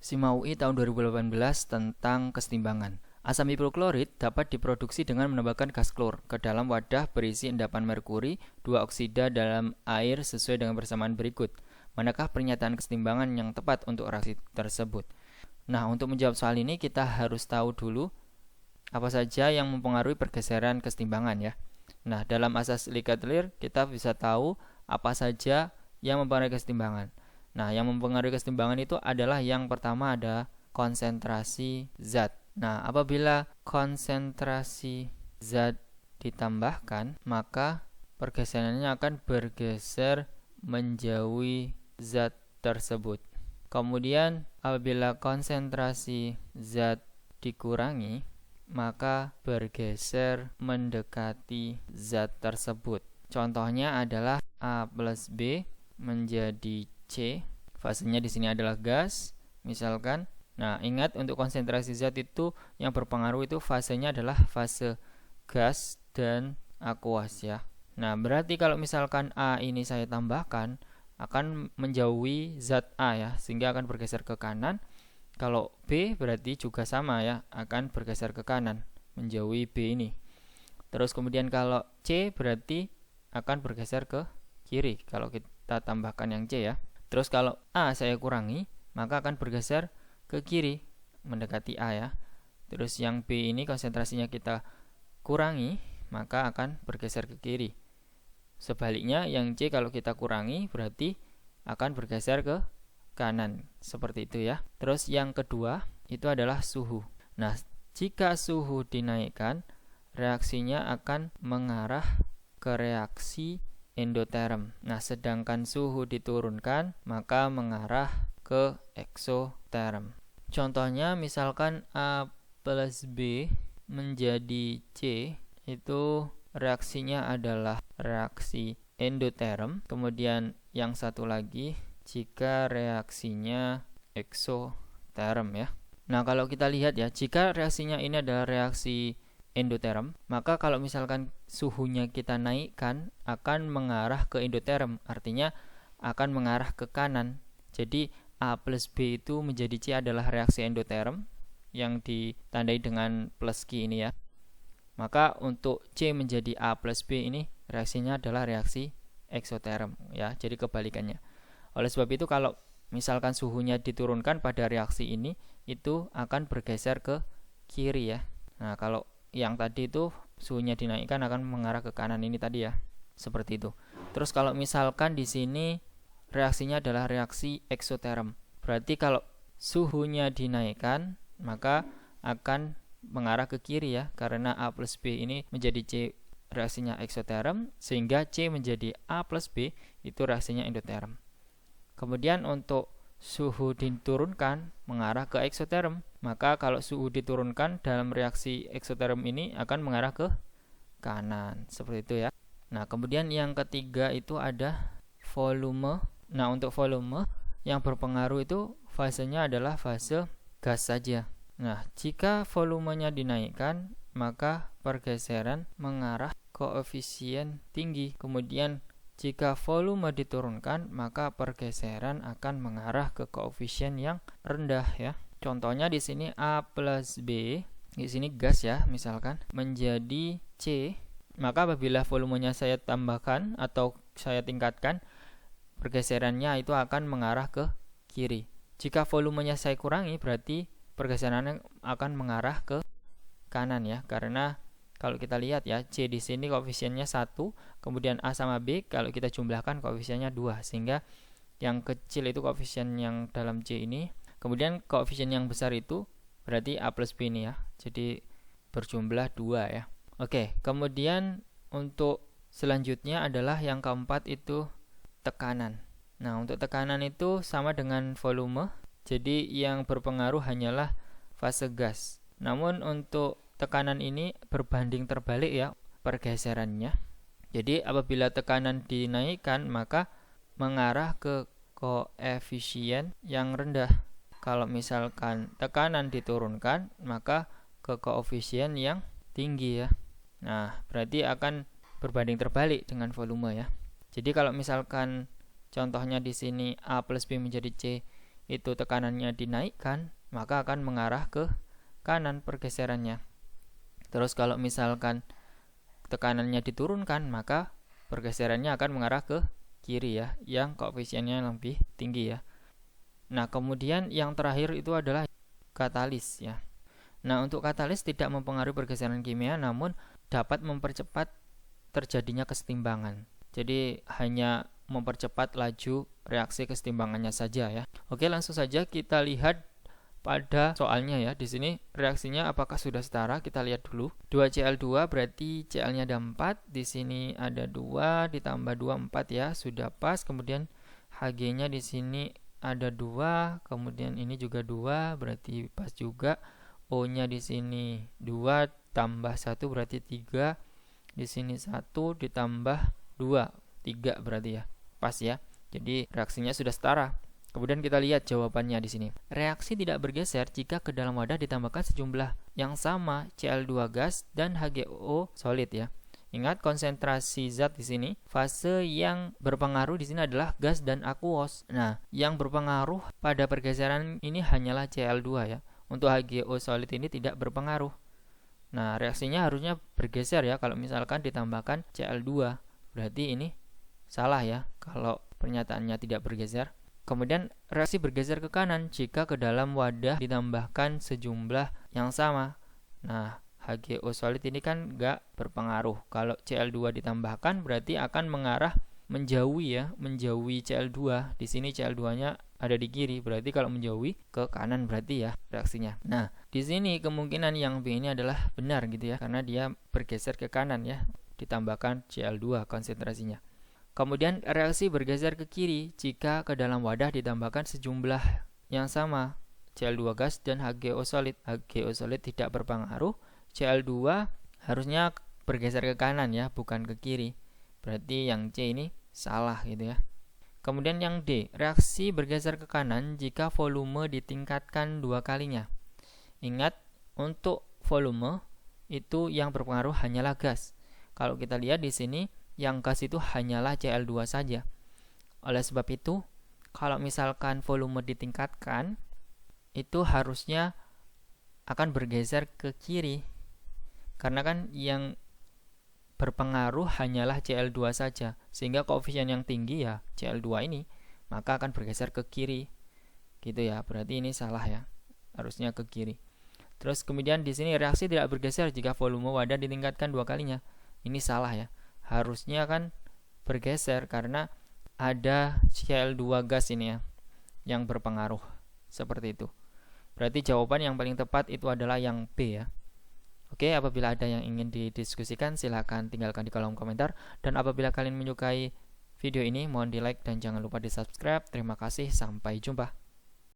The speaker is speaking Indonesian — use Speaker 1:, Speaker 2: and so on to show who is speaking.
Speaker 1: SIMA UI tahun 2018 tentang kesetimbangan. Asam hipoklorit dapat diproduksi dengan menambahkan gas klor ke dalam wadah berisi endapan merkuri, 2 oksida dalam air sesuai dengan persamaan berikut. Manakah pernyataan kesetimbangan yang tepat untuk reaksi tersebut? Nah, untuk menjawab soal ini kita harus tahu dulu apa saja yang mempengaruhi pergeseran kesetimbangan ya. Nah, dalam asas Likert-Lire kita bisa tahu apa saja yang mempengaruhi kesetimbangan. Nah, yang mempengaruhi kesetimbangan itu adalah yang pertama ada konsentrasi zat. Nah, apabila konsentrasi zat ditambahkan, maka pergeserannya akan bergeser menjauhi zat tersebut. Kemudian, apabila konsentrasi zat dikurangi, maka bergeser mendekati zat tersebut. Contohnya adalah A plus B menjadi C. Fasenya di sini adalah gas, misalkan. Nah, ingat untuk konsentrasi zat itu yang berpengaruh itu fasenya adalah fase gas dan aqueous ya. Nah, berarti kalau misalkan A ini saya tambahkan akan menjauhi zat A ya, sehingga akan bergeser ke kanan. Kalau B berarti juga sama ya, akan bergeser ke kanan, menjauhi B ini. Terus kemudian kalau C berarti akan bergeser ke kiri kalau kita tambahkan yang C ya. Terus kalau A saya kurangi, maka akan bergeser ke kiri, mendekati A ya. Terus yang B ini konsentrasinya kita kurangi, maka akan bergeser ke kiri. Sebaliknya yang C kalau kita kurangi, berarti akan bergeser ke kanan, seperti itu ya. Terus yang kedua, itu adalah suhu. Nah, jika suhu dinaikkan, reaksinya akan mengarah ke reaksi endoterm. Nah, sedangkan suhu diturunkan, maka mengarah ke eksoterm. Contohnya misalkan A plus B menjadi C, itu reaksinya adalah reaksi endoterm. Kemudian yang satu lagi, jika reaksinya eksoterm ya. Nah, kalau kita lihat ya, jika reaksinya ini adalah reaksi endoterm, maka kalau misalkan suhunya kita naikkan akan mengarah ke endoterm, artinya akan mengarah ke kanan. Jadi A plus B itu menjadi C adalah reaksi endoterm yang ditandai dengan plus Q ini ya. Maka untuk C menjadi A plus B ini reaksinya adalah reaksi eksoterm ya, jadi kebalikannya. Oleh sebab itu kalau misalkan suhunya diturunkan pada reaksi ini, itu akan bergeser ke kiri ya. Nah, kalau yang tadi itu suhunya dinaikkan akan mengarah ke kanan ini tadi ya. Seperti itu. Terus kalau misalkan di sini reaksinya adalah reaksi eksoterm. Berarti kalau suhunya dinaikkan, maka akan mengarah ke kiri ya, karena A plus B ini menjadi C reaksinya eksoterm, sehingga C menjadi A plus B itu reaksinya endoterm. Kemudian untuk suhu diturunkan mengarah ke eksoterm, maka kalau suhu diturunkan dalam reaksi eksoterm ini akan mengarah ke kanan, seperti itu ya. Nah, kemudian yang ketiga itu ada volume. Nah, untuk volume yang berpengaruh itu fasenya adalah fase gas saja. Nah, jika volumenya dinaikkan, maka pergeseran mengarah koefisien tinggi. Kemudian jika volume diturunkan, maka pergeseran akan mengarah ke koefisien yang rendah ya. Contohnya di sini A plus B, di sini gas ya, misalkan menjadi C, maka apabila volumenya saya tambahkan atau saya tingkatkan, pergeserannya itu akan mengarah ke kiri. Jika volumenya saya kurangi, berarti pergeserannya akan mengarah ke kanan ya, karena kalau kita lihat ya, C di sini koefisiennya 1, kemudian A sama B kalau kita jumlahkan koefisiennya 2, sehingga yang kecil itu koefisien yang dalam C ini, kemudian koefisien yang besar itu berarti A plus B ini ya, jadi berjumlah 2 ya. Oke, kemudian untuk selanjutnya adalah yang keempat itu tekanan. Nah, untuk tekanan itu sama dengan volume, jadi yang berpengaruh hanyalah fase gas. Namun untuk tekanan ini berbanding terbalik ya pergeserannya. Jadi apabila tekanan dinaikkan maka mengarah ke koefisien yang rendah. Kalau misalkan tekanan diturunkan maka ke koefisien yang tinggi ya. Nah, berarti akan berbanding terbalik dengan volume ya. Jadi kalau misalkan contohnya di sini A plus B menjadi C itu tekanannya dinaikkan, maka akan mengarah ke kanan pergeserannya. Terus kalau misalkan tekanannya diturunkan, maka pergeserannya akan mengarah ke kiri ya, yang koefisiennya lebih tinggi ya. Nah, kemudian yang terakhir itu adalah katalis ya. Nah, untuk katalis tidak mempengaruhi pergeseran kimia, namun dapat mempercepat terjadinya kesetimbangan. Jadi hanya mempercepat laju reaksi kesetimbangannya saja ya. Oke, langsung saja kita lihat pada soalnya ya. Di sini reaksinya apakah sudah setara? Kita lihat dulu. 2Cl2 berarti Cl-nya ada 4, di sini ada 2 ditambah 2 4 ya, sudah pas. Kemudian Hg-nya di sini ada 2, kemudian ini juga 2, berarti pas juga. O-nya di sini 2 tambah 1 berarti 3. Di sini 1 ditambah 2, 3 berarti ya. Pas ya. Jadi reaksinya sudah setara. Kemudian kita lihat jawabannya di sini. Reaksi tidak bergeser jika ke dalam wadah ditambahkan sejumlah yang sama Cl2 gas dan HgO solid ya. Ingat konsentrasi zat di sini. Fase yang berpengaruh di sini adalah gas dan akuos. Nah, yang berpengaruh pada pergeseran ini hanyalah Cl2 ya. Untuk HgO solid ini tidak berpengaruh. Nah, reaksinya harusnya bergeser ya kalau misalkan ditambahkan Cl2. Berarti ini salah ya kalau pernyataannya tidak bergeser. Kemudian reaksi bergeser ke kanan jika ke dalam wadah ditambahkan sejumlah yang sama. Nah, HgO solid ini kan nggak berpengaruh. Kalau Cl2 ditambahkan berarti akan mengarah menjauhi ya, menjauhi Cl2. Di sini Cl2-nya ada di kiri, berarti kalau menjauhi ke kanan berarti ya reaksinya. Nah, di sini kemungkinan yang B ini adalah benar gitu ya, karena dia bergeser ke kanan ya, ditambahkan Cl2 konsentrasinya. Kemudian reaksi bergeser ke kiri jika ke dalam wadah ditambahkan sejumlah yang sama Cl2 gas dan HgO solid. HgO solid tidak berpengaruh. Cl2 harusnya bergeser ke kanan ya, bukan ke kiri. Berarti yang C ini salah gitu ya. Kemudian yang D, reaksi bergeser ke kanan jika volume ditingkatkan 2 kalinya. Ingat, untuk volume itu yang berpengaruh hanyalah gas. Kalau kita lihat di sini, yang gas itu hanyalah Cl2 saja. Oleh sebab itu, kalau misalkan volume ditingkatkan, itu harusnya akan bergeser ke kiri. Karena kan yang berpengaruh hanyalah Cl2 saja, sehingga koefisien yang tinggi ya Cl2 ini, maka akan bergeser ke kiri. Gitu ya, berarti ini salah ya. Harusnya ke kiri. Terus kemudian di sini reaksi tidak bergeser jika volume wadah ditingkatkan 2 kalinya. Ini salah ya. Harusnya kan bergeser karena ada Cl2 gas ini ya yang berpengaruh. Seperti itu. Berarti jawaban yang paling tepat itu adalah yang B ya. Oke, apabila ada yang ingin didiskusikan silahkan tinggalkan di kolom komentar. Dan apabila kalian menyukai video ini mohon di like dan jangan lupa di subscribe. Terima kasih, sampai jumpa.